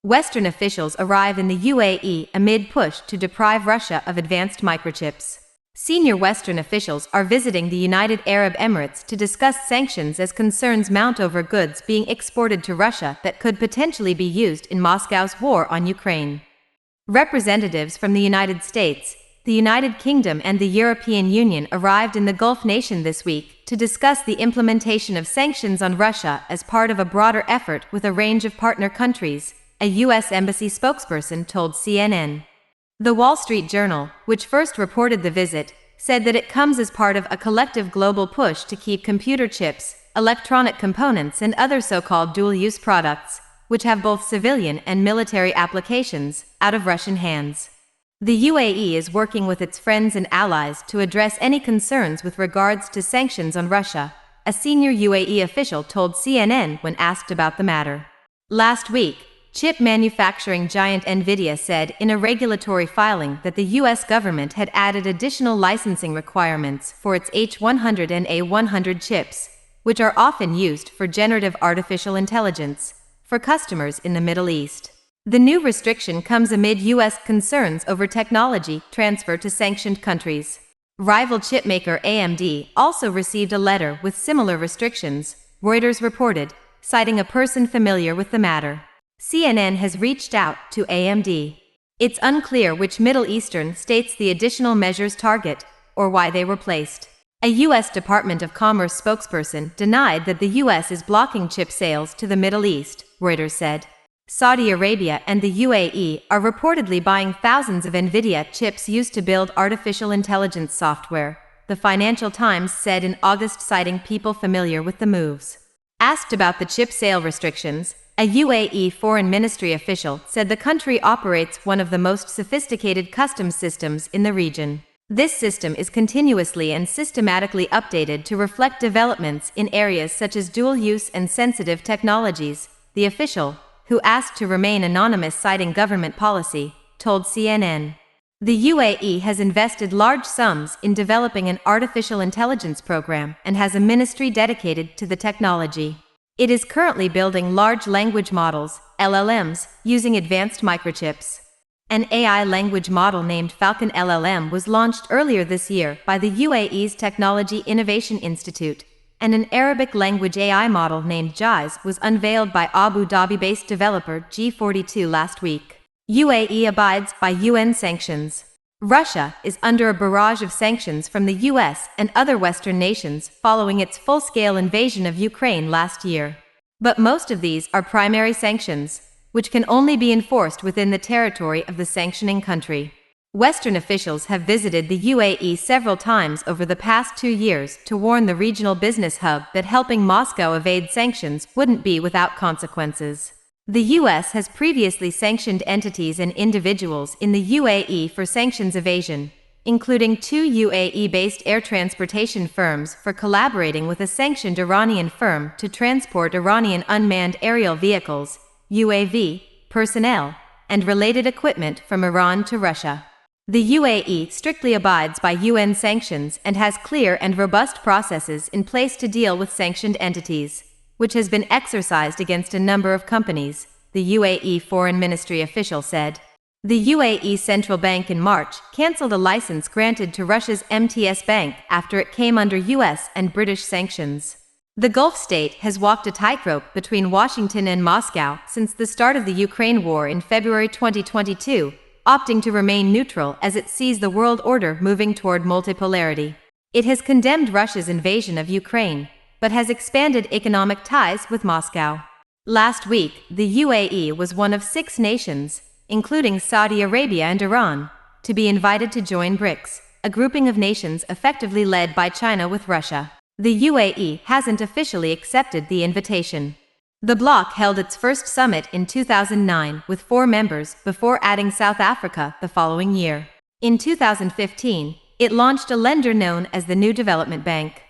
Western officials arrive in the UAE amid push to deprive Russia of advanced microchips. Senior Western officials are visiting the United Arab Emirates to discuss sanctions as concerns mount over goods being exported to Russia that could potentially be used in Moscow's war on Ukraine. Representatives from the United States, the United Kingdom and the European Union arrived in the Gulf nation this week to discuss the implementation of sanctions on Russia as part of a broader effort with a range of partner countries, a U.S. Embassy spokesperson told CNN. The Wall Street Journal, which first reported the visit, said that it comes as part of a collective global push to keep computer chips, electronic components and other so-called dual-use products, which have both civilian and military applications, out of Russian hands. The UAE is working with its friends and allies to address any concerns with regards to sanctions on Russia, a senior UAE official told CNN when asked about the matter. Last week, chip manufacturing giant Nvidia said in a regulatory filing that the U.S. government had added additional licensing requirements for its H100 and A100 chips, which are often used for generative artificial intelligence, for customers in the Middle East. The new restriction comes amid U.S. concerns over technology transfer to sanctioned countries. Rival chipmaker AMD also received a letter with similar restrictions, Reuters reported, citing a person familiar with the matter. CNN has reached out to AMD. It's unclear which Middle Eastern states the additional measures target, or why they were placed. A U.S. Department of Commerce spokesperson denied that the U.S. is blocking chip sales to the Middle East, Reuters said. Saudi Arabia and the UAE are reportedly buying thousands of Nvidia chips used to build artificial intelligence software, the Financial Times said in August, citing people familiar with the moves. Asked about the chip sale restrictions, a UAE foreign ministry official said the country operates one of the most sophisticated customs systems in the region. This system is continuously and systematically updated to reflect developments in areas such as dual use and sensitive technologies, the official, who asked to remain anonymous citing government policy, told CNN. The UAE has invested large sums in developing an artificial intelligence program and has a ministry dedicated to the technology. It is currently building large language models, LLMs, using advanced microchips. An AI language model named Falcon LLM was launched earlier this year by the UAE's Technology Innovation Institute, and an Arabic language AI model named Jais was unveiled by Abu Dhabi-based developer G42 last week. UAE abides by UN sanctions. Russia is under a barrage of sanctions from the US and other Western nations following its full-scale invasion of Ukraine last year. But most of these are primary sanctions, which can only be enforced within the territory of the sanctioning country. Western officials have visited the UAE several times over the past 2 years to warn the regional business hub that helping Moscow evade sanctions wouldn't be without consequences. The U.S. has previously sanctioned entities and individuals in the UAE for sanctions evasion, including 2 UAE-based air transportation firms for collaborating with a sanctioned Iranian firm to transport Iranian unmanned aerial vehicles, UAV, personnel, and related equipment from Iran to Russia. The UAE strictly abides by UN sanctions and has clear and robust processes in place to deal with sanctioned entities, which has been exercised against a number of companies, the UAE Foreign Ministry official said. The UAE Central Bank in March cancelled a license granted to Russia's MTS Bank after it came under US and British sanctions. The Gulf state has walked a tightrope between Washington and Moscow since the start of the Ukraine war in February 2022, opting to remain neutral as it sees the world order moving toward multipolarity. It has condemned Russia's invasion of Ukraine, but has expanded economic ties with Moscow. Last week, the UAE was one of 6 nations, including Saudi Arabia and Iran, to be invited to join BRICS, a grouping of nations effectively led by China with Russia. The UAE hasn't officially accepted the invitation. The bloc held its first summit in 2009 with 4 members before adding South Africa the following year. In 2015, it launched a lender known as the New Development Bank.